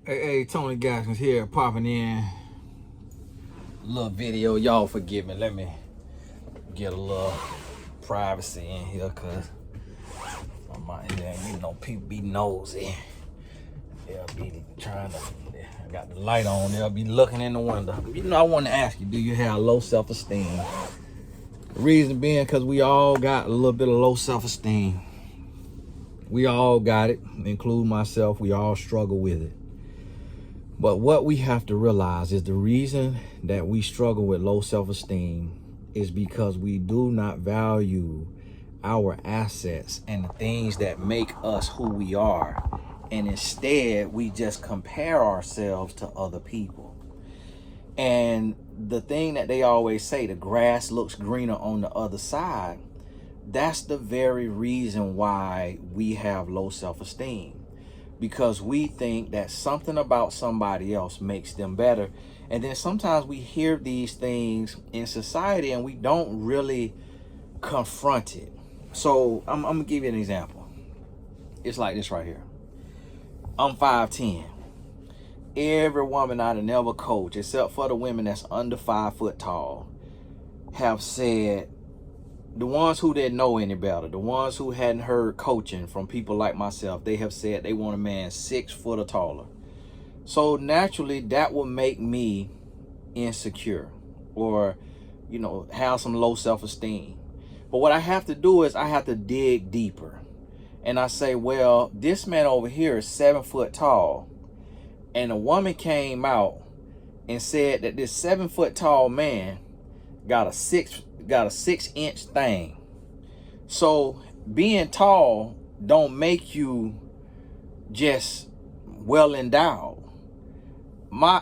Hey, Tony Gaskins here, popping in. Little video, y'all forgive me. Let me get a little privacy in here, cause I'm out here and people be nosy. They'll be trying to. I got the light on. They'll be looking in the window. I want to ask you, do you have low self-esteem? The reason being, cause we all got a little bit of low self-esteem. We all got it, including myself. We all struggle with it. But what we have to realize is the reason that we struggle with low self-esteem is because we do not value our assets and the things that make us who we are. And instead, we just compare ourselves to other people. And the thing that they always say, the grass looks greener on the other side, that's the very reason why we have low self-esteem. Because we think that something about somebody else makes them better. And then sometimes we hear these things in society and we don't really confront it. So I'm gonna give you an example. It's like this right here. I'm 5'10". Every woman I've never coached, except for the women that's under 5 foot tall, have said, the ones who didn't know any better, the ones who hadn't heard coaching from people like myself, they have said they want a man 6 foot or taller. So naturally, that will make me insecure or, have some low self-esteem. But what I have to do is I have to dig deeper. And I say, well, this man over here is 7 foot tall. And a woman came out and said that this 7 foot tall man got a 6-inch thing. So being tall don't make you just well endowed. My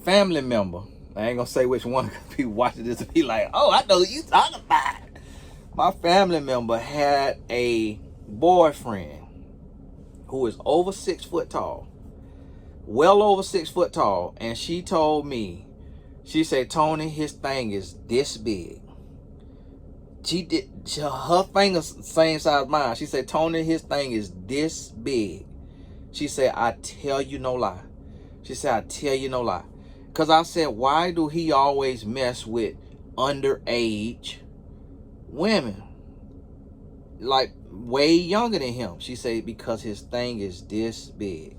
family member, I ain't gonna say which one, because people watching this and be like, oh, I know who you talking about. My family member had a boyfriend who is over 6 foot tall, well over 6 foot tall, and she told me, she said, Tony, his thing is this big. Her finger's the same size as mine. She said, Tony, his thing is this big. She said, I tell you no lie. She said, I tell you no lie. Because I said, why do he always mess with underage women? Like way younger than him. She said, because his thing is this big.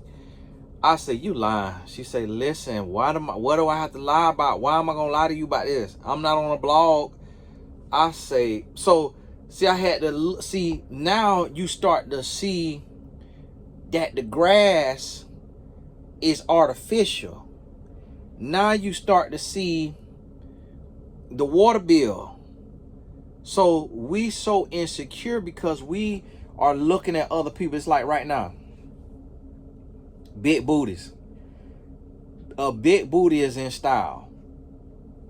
I said, you lying. She said, listen, what do I have to lie about? Why am I going to lie to you about this? I'm not on a blog. I say, so, see, I had to see, now you start to see that the grass is artificial. Now you start to see the water bill. So we so insecure because we are looking at other people. It's like right now. Big booties. A big booty is in style.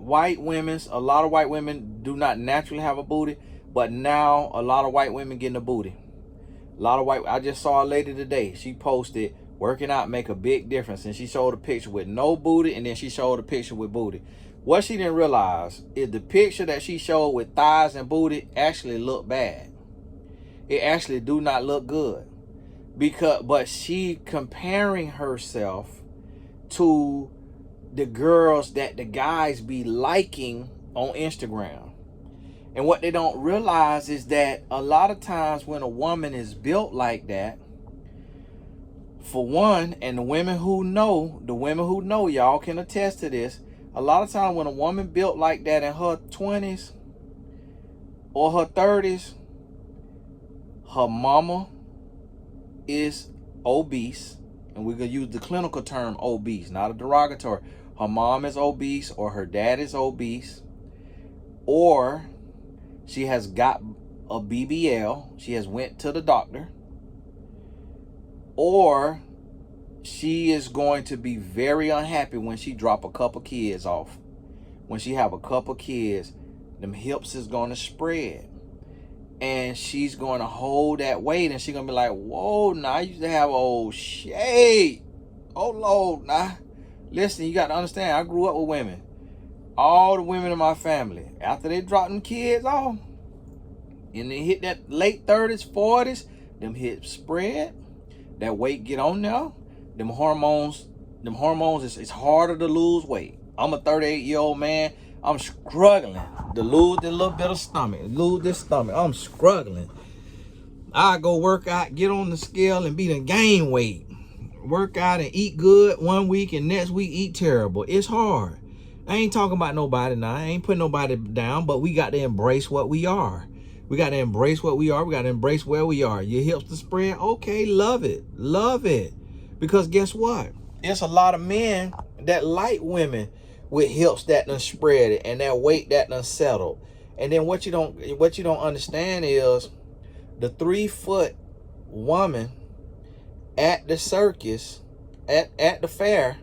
A lot of white women do not naturally have a booty, but now a lot of white women getting a booty. I just saw a lady today. She posted, working out make a big difference. And she showed a picture with no booty, and then she showed a picture with booty. What she didn't realize is the picture that she showed with thighs and booty actually looked bad. It actually do not look good. But she comparing herself to the girls that the guys be liking on Instagram. And what they don't realize is that a lot of times when a woman is built like that, for one, and the women who know, y'all can attest to this, a lot of times when a woman built like that in her 20s or her 30s, her mama is obese, and we're gonna use the clinical term obese, not a derogatory. Her mom is obese, or her dad is obese, or she has got a BBL, she has went to the doctor, or she is going to be very unhappy when she drop a couple kids off. When she have a couple kids, them hips is gonna spread. And she's going to hold that weight, and she's going to be like, whoa, now I used to have old shade. Oh, Lord, now. Listen, you got to understand, I grew up with women. All the women in my family, after they dropped them kids off, and they hit that late 30s, 40s, them hips spread, that weight get on there, them hormones, it's harder to lose weight. I'm a 38-year-old man. I'm struggling to lose this little bit of stomach, lose this stomach. I'm struggling. I go work out, get on the scale, and be the gain weight. Work out and eat good one week, and next week eat terrible. It's hard. I ain't talking about nobody now. I ain't putting nobody down, but we got to embrace what we are. We got to embrace what we are. We got to embrace where we are. Your hips to spread, okay, love it. Love it. Because guess what? It's a lot of men that like women with hips that done spread it and that weight that done settled. And then what you don't understand is the 3-foot woman at the circus, at the fair.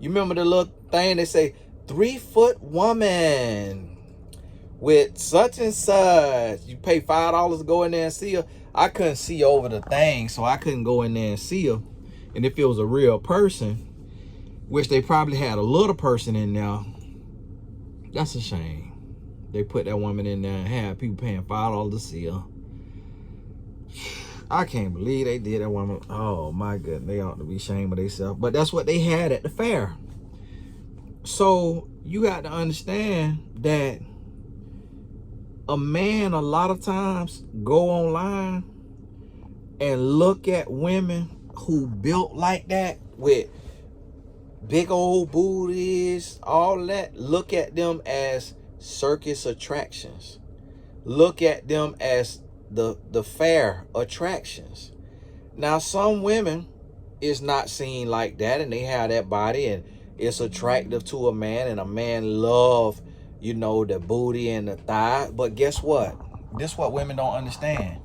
You remember the little thing they say, 3-foot woman with such and such. You pay $5 to go in there and see her. I couldn't see over the thing, so I couldn't go in there and see her. And if it was a real person, which they probably had a little person in there, that's a shame. They put that woman in there and had people paying $5 to see her. I can't believe they did that woman. Oh my goodness, they ought to be ashamed of themselves. But that's what they had at the fair. So you got to understand that a man a lot of times go online and look at women who built like that with big old booties, all that. Look at them as circus attractions. Look at them as the fair attractions. Now some women is not seen like that, and they have that body and it's attractive to a man, and a man love, you know, the booty and the thigh. But guess what? This is what women don't understand.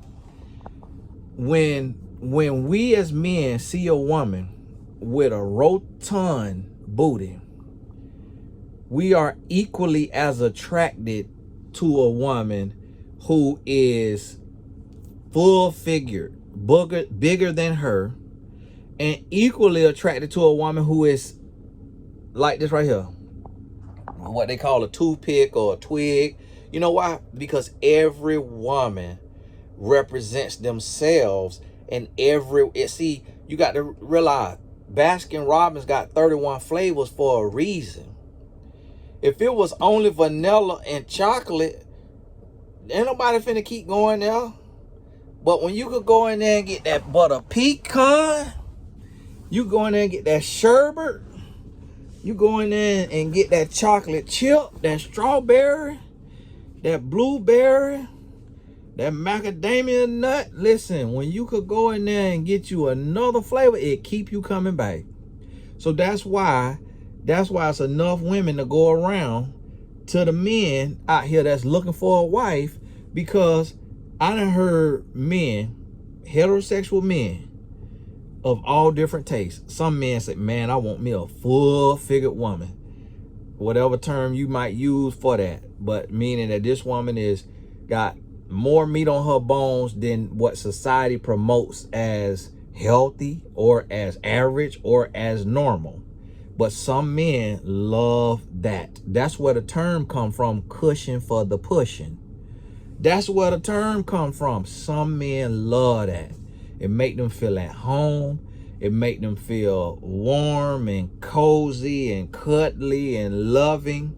When we as men see a woman with a rotund booty, we are equally as attracted to a woman who is full figured, bigger than her, and equally attracted to a woman who is like this right here, what they call a toothpick or a twig. You know why? Because every woman represents themselves, and see, you got to realize Baskin Robbins got 31 flavors for a reason. If it was only vanilla and chocolate, ain't nobody finna keep going there. But when you could go in there and get that butter pecan, you go in there and get that sherbet, you go in there and get that chocolate chip, that strawberry, that blueberry, that macadamia nut. Listen, when you could go in there and get you another flavor, it keep you coming back. So that's why it's enough women to go around to the men out here that's looking for a wife, because I done heard men, heterosexual men of all different tastes. Some men say, man, I want me a full-figured woman. Whatever term you might use for that. But meaning that this woman is got more meat on her bones than what society promotes as healthy or as average or as normal. But some men love that. That's where the term come from, cushion for the pushing. That's where the term come from. Some men love that. It make them feel at home. It make them feel warm and cozy and cuddly and loving.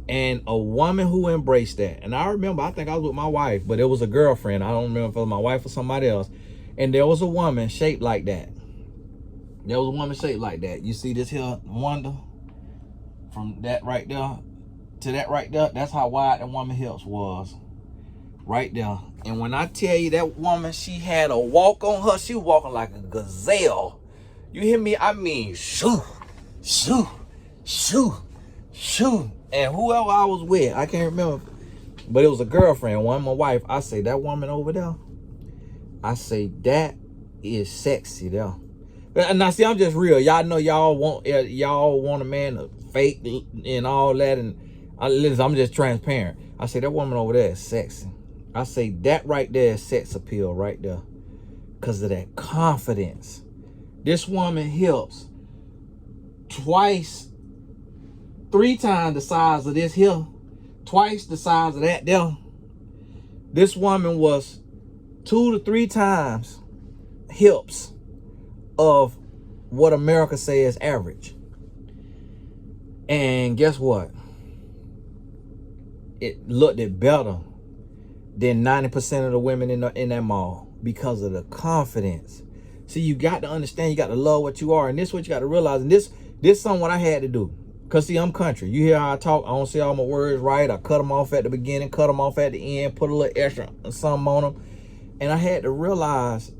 And a woman who embraced that. And I remember, I think I was with my wife, but it was a girlfriend. I don't remember if it was my wife or somebody else. And there was a woman shaped like that. There was a woman shaped like that. You see this here wonder? From that right there to that right there. That's how wide that woman hips was. Right there. And when I tell you that woman, she had a walk on her. She was walking like a gazelle. You hear me? I mean, shoo, shoo, shoo, shoo. And whoever I was with, I can't remember, but it was a girlfriend, one, my wife. I say, that woman over there, I say, that is sexy there. Now, see, I'm just real. Y'all know y'all want a man to fake and all that. And listen, I'm just transparent. I say, that woman over there is sexy. I say, that right there is sex appeal right there. Because of that confidence. This woman hips twice, 3 times the size of this here. Twice the size of that there. This woman was 2 to 3 times hips of what America says average. And guess what? It looked it better than 90% of the women in that mall because of the confidence. See, you got to understand, you got to love what you are. And this is what you got to realize. And this is something what I had to do. Because, see, I'm country. You hear how I talk. I don't say all my words right. I cut them off at the beginning, cut them off at the end, put a little extra something on them. And I had to realize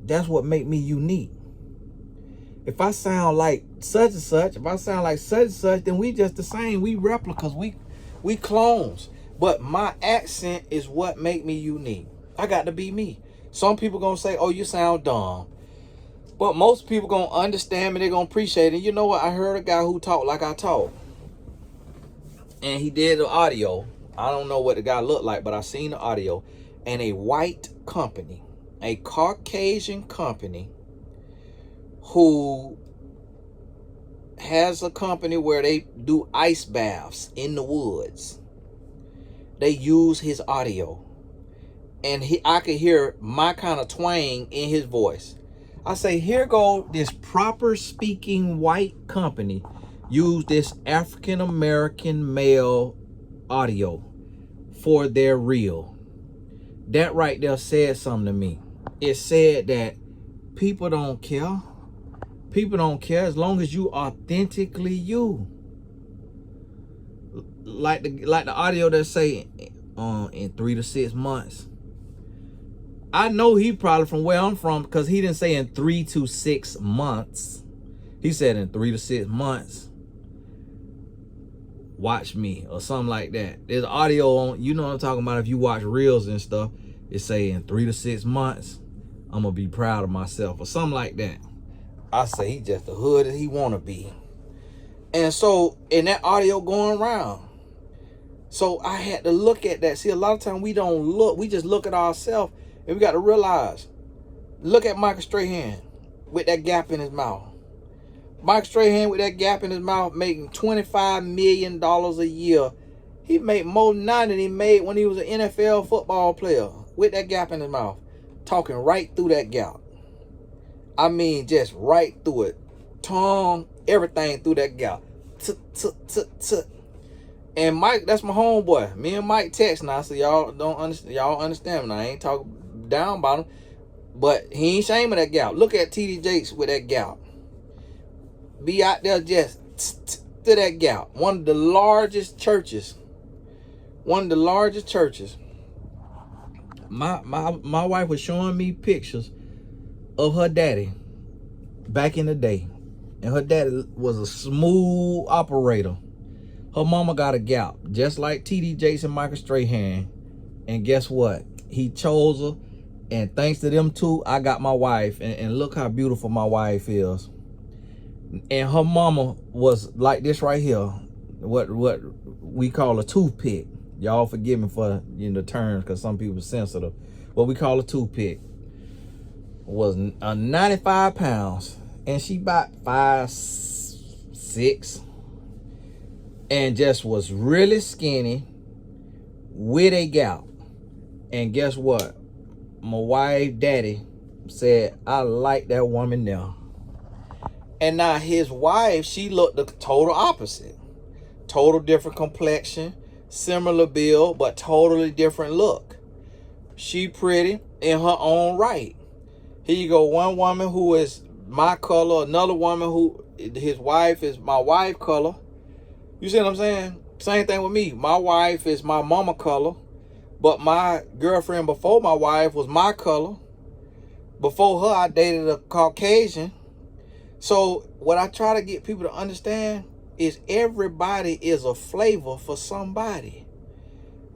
that's what make me unique. If I sound like such and such, if I sound like such and such, then we just the same. We replicas. We clones. But my accent is what make me unique. I got to be me. Some people gonna say, oh, you sound dumb. But most people gonna understand me. They're gonna appreciate it. And you know what? I heard a guy who talked like I talk. And he did the audio. I don't know what the guy looked like, but I seen the audio. And a white company, a Caucasian company, who has a company where they do ice baths in the woods. They use his audio. And I could hear my kind of twang in his voice. I say, here go this proper speaking white company use this African American male audio for their reel. That right there said something to me. It said that people don't care. People don't care as long as you authentically you. Like the audio that say in 3 to 6 months. I know he probably from where I'm from, because he didn't say in 3 to 6 months. He said in 3 to 6 months. Watch me or something like that. There's audio on, you know what I'm talking about. If you watch reels and stuff, it say in 3 to 6 months, I'm gonna be proud of myself or something like that. I say he just the hood that he wanna be. And so in that audio going around, so I had to look at that. See, a lot of times we don't look, we just look at ourselves, and we got to realize, look at Michael Strahan with that gap in his mouth. Michael Strahan with that gap in his mouth making $25 million a year. He made more now than he made when he was an NFL football player with that gap in his mouth. Talking right through that gap. I mean, just right through it. Tongue, everything through that gap. And Mike, that's my homeboy. Me and Mike text now, so y'all don't understand. Y'all understand me now. I ain't talking down about him, but he ain't ashamed of that gal. Look at TD Jakes with that gal. Be out there just to that gal. One of the largest churches. One of the largest churches. My wife was showing me pictures of her daddy back in the day, and her daddy was a smooth operator. Her mama got a gap, just like TD Jakes and Michael Strahan. And guess what? He chose her. And thanks to them two, I got my wife. And look how beautiful my wife is. And her mama was like this right here. What we call a toothpick. Y'all forgive me for the terms, because some people are sensitive. What we call a toothpick was 95 pounds. And she about 5'6". And just was really skinny with a gout. And guess what? My wife, daddy, said, I like that woman now. And now his wife, she looked the total opposite. Total different complexion, similar build, but totally different look. She pretty in her own right. Here you go, one woman who is my color, another woman who, his wife is my wife color. You see what I'm saying? Same thing with me. My wife is my mama color, but my girlfriend before my wife was my color. Before her, I dated a Caucasian. So what I try to get people to understand is everybody is a flavor for somebody.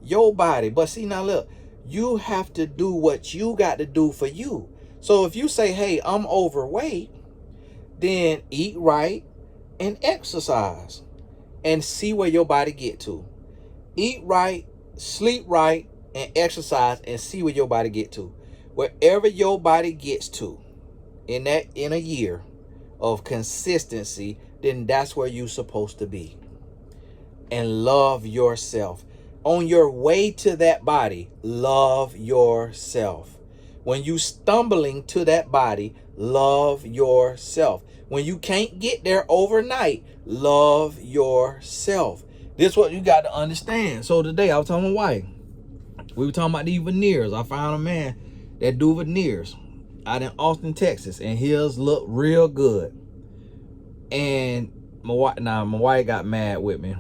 Your body. But see, now look, you have to do what you got to do for you. So if you say, hey, I'm overweight, then eat right and exercise. And see where your body get to. Eat right, sleep right, and exercise, and see where your body get to. Wherever your body gets to in a year of consistency, then that's where you're supposed to be. And love yourself. On your way to that body, love yourself. When you stumbling to that body, love yourself. When you can't get there overnight, love yourself. This is what you got to understand. So today I was telling my wife, we were talking about these veneers. I found a man that do veneers out in Austin, Texas, and his look real good. And my wife got mad with me,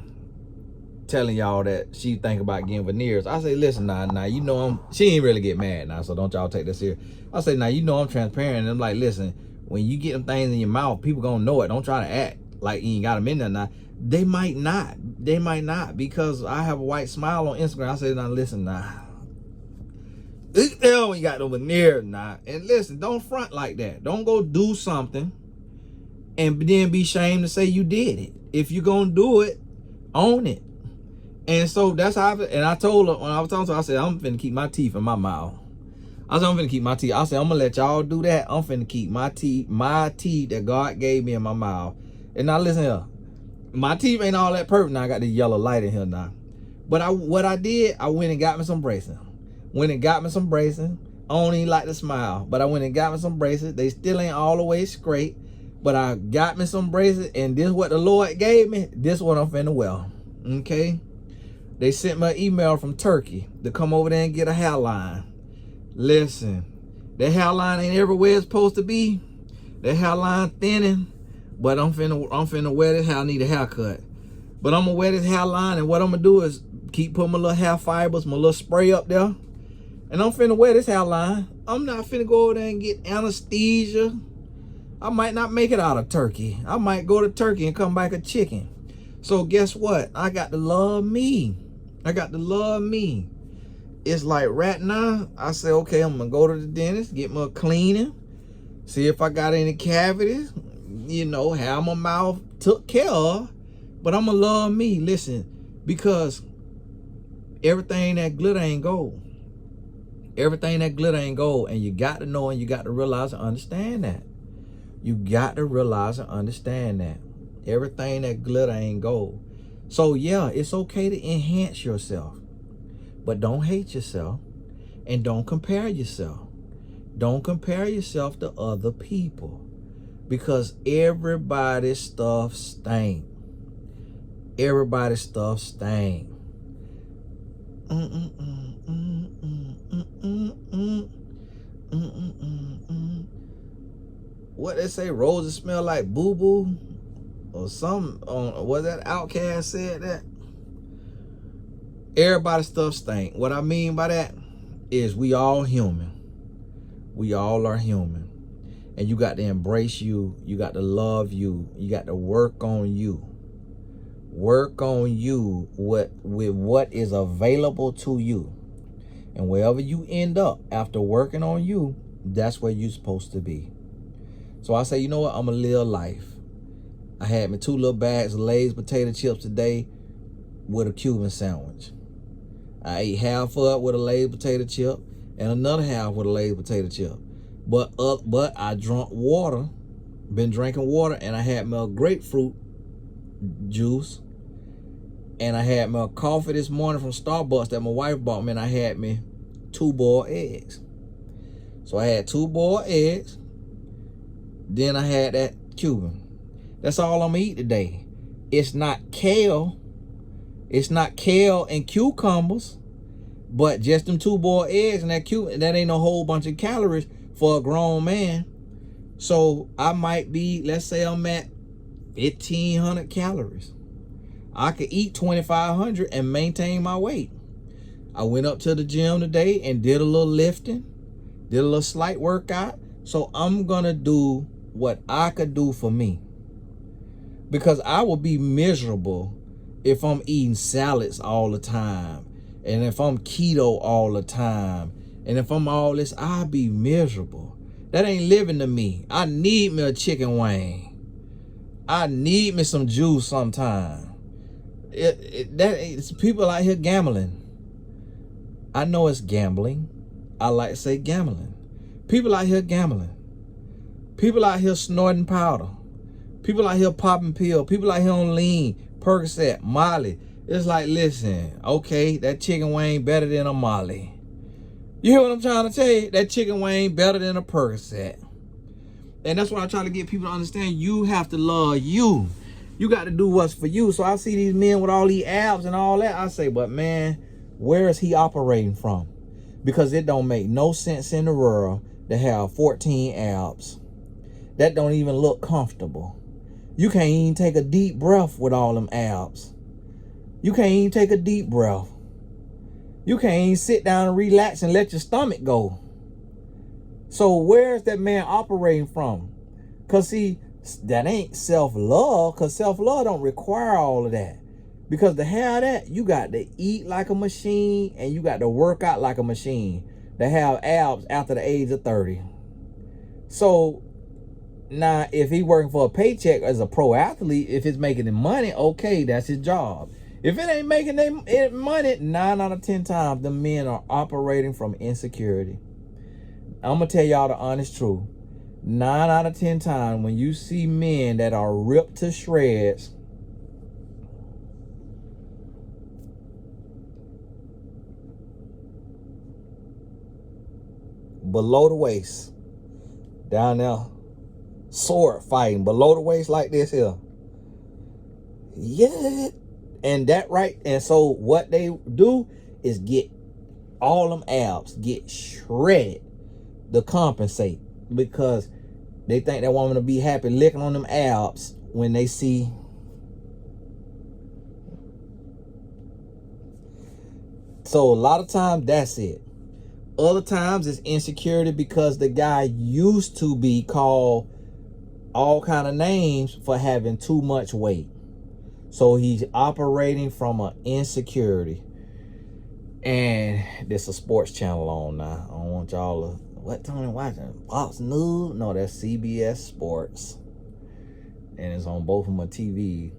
telling y'all that she think about getting veneers. I say, listen, now, you know she ain't really get mad now, so don't y'all take this here. I say, now, you know I'm transparent. And I'm like, listen, when you get them things in your mouth, people gonna know it. Don't try to act like you ain't got them in there now. They might not, because I have a white smile on Instagram. I say, now, listen, now. When you got the veneers now. And listen, don't front like that. Don't go do something and then be ashamed to say you did it. If you're gonna do it, own it. And so that's how I told her, when I was talking to her, I said, I'm finna keep my teeth in my mouth. I said, I'm finna keep my teeth. I said, I'm gonna let y'all do that. I'm finna keep my teeth that God gave me in my mouth. And now listen here. My teeth ain't all that perfect. Now I got the yellow light in here now. But what I did, I went and got me some braces. I don't even like to smile, but I went and got me some braces. They still ain't all the way straight, but I got me some braces, and this is what the Lord gave me. This is what I'm finna wear. Okay? They sent me an email from Turkey to come over there and get a hairline. Listen, that hairline ain't everywhere it's supposed to be. That hairline thinning, but I'm finna wear this hair. I need a haircut. But I'm gonna wear this hairline, and what I'm gonna do is keep putting my little hair fibers, my little spray up there. And I'm finna wear this hairline. I'm not finna go over there and get anesthesia. I might not make it out of Turkey. I might go to Turkey and come back a chicken. So guess what? I got to love me. It's like right now, I say, okay, I'm gonna go to the dentist, get my cleaning, see if I got any cavities, have my mouth took care of. But I'm gonna love me. Listen, because everything that glitter ain't gold. Everything that glitter ain't gold, and you got to know, and you got to realize and understand that. Everything that glitter ain't gold. So yeah, it's okay to enhance yourself, but don't hate yourself, and don't compare yourself. Don't compare yourself to other people, because everybody's stuff stink. Everybody's stuff stink. What they say, roses smell like boo-boo or something. Was that Outcast said that? Everybody's stuff stink. What I mean by that is we all human. We all are human. And you got to embrace you. You got to love you. You got to work on you. Work on you with what is available to you. And wherever you end up after working on you, that's where you're supposed to be. So I say, you know what? I'm going to live life. I had me 2 little bags of Lay's potato chips today with a Cuban sandwich. I ate half of it with a Lay's potato chip and another half with a Lay's potato chip. But I drank water, been drinking water, and I had me a grapefruit juice. And I had me a coffee this morning from Starbucks that my wife bought me, and I had me 2 boiled eggs. So I had 2 boiled eggs. Then I had that Cuban. That's all I'm gonna eat today. It's not kale. It's not kale and cucumbers, but just them 2 boiled eggs and that Cuban. That ain't a whole bunch of calories for a grown man. So I might be, let's say I'm at 1,500 calories. I could eat 2,500 and maintain my weight. I went up to the gym today and did a little lifting, did a little slight workout. So I'm gonna do what I could do for me, because I will be miserable if I'm eating salads all the time, and if I'm keto all the time, and if I'm all this, I'll be miserable. That ain't living to me. I need me a chicken wing. I need me some juice sometime. It's people out here gambling. I know it's gambling. I like to say gambling. People out here gambling. People out here snorting powder. People out here popping pills. People out here on lean, Percocet, Molly. It's like, listen, okay, that chicken wing better than a Molly. You hear what I'm trying to tell you? That chicken wing better than a Percocet. And that's what I try to get people to understand. You have to love you. You got to do what's for you. So I see these men with all these abs and all that. I say, but man, where is he operating from? Because it don't make no sense in the world to have 14 abs. That don't even look comfortable. You can't even take a deep breath with all them abs. You can't even take a deep breath. You can't even sit down and relax and let your stomach go. So where's that man operating from? Because see, that ain't self-love, because self-love don't require all of that. Because to have that, you got to eat like a machine and you got to work out like a machine to have abs after the age of 30. So now, if he working for a paycheck as a pro athlete, if it's making him money, okay, that's his job. If it ain't making them money, 9 out of 10 times, the men are operating from insecurity. I'm going to tell y'all the honest truth. 9 out of 10 times, when you see men that are ripped to shreds, below the waist, down there, sword fighting, below the waist like this here. Yeah. And that right. And so what they do is get all them abs, get shredded to compensate, because they think that woman will be happy licking on them abs when they see. So a lot of times that's it. Other times it's insecurity because the guy used to be called all kind of names for having too much weight. So he's operating from an insecurity. And there's a sports channel on now. I don't want y'all to, what Tony watching? Fox News? No, that's CBS Sports. And it's on both of my TV.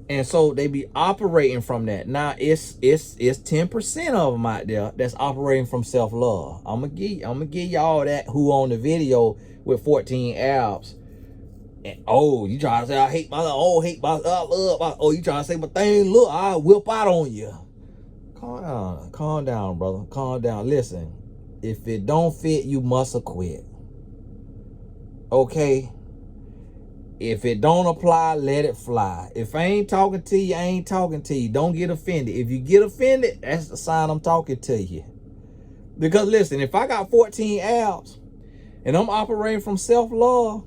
And so they be operating from that. Now it's 10% of them out there that's operating from self-love. I'm gonna give y'all that who on the video with 14 abs. And, oh, you trying to say I hate my love? Oh, you trying to say my thing? Look, I whip out on you. Calm down, brother. Calm down. Listen, if it don't fit, you must have quit. Okay. If it don't apply, let it fly. If I ain't talking to you, I ain't talking to you. Don't get offended. If you get offended, that's the sign I'm talking to you. Because listen, if I got 14 abs and I'm operating from self-love,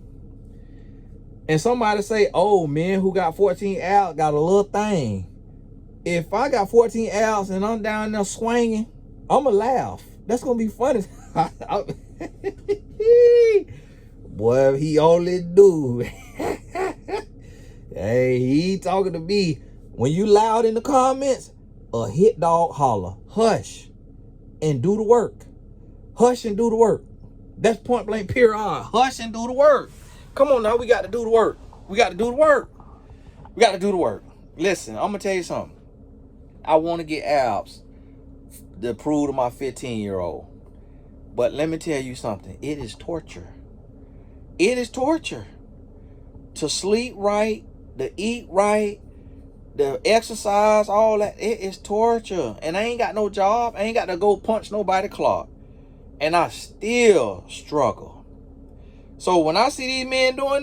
and somebody say, oh, men who got 14 abs got a little thing. If I got 14 abs and I'm down there swinging, I'm going to laugh. That's going to be funny. Boy, he only do. Hey, he talking to me. When you loud in the comments, a hit dog holler. Hush and do the work. Hush and do the work. That's point blank period. Hush and do the work. Come on now, we got to do the work. We got to do the work. We got to do the work. Listen, I'm going to tell you something. I want to get abs to prove to my 15-year-old. But let me tell you something. It is torture. It is torture. To sleep right, to eat right, to exercise, all that. It is torture. And I ain't got no job. I ain't got to go punch nobody clock. And I still struggle. So when I see these men doing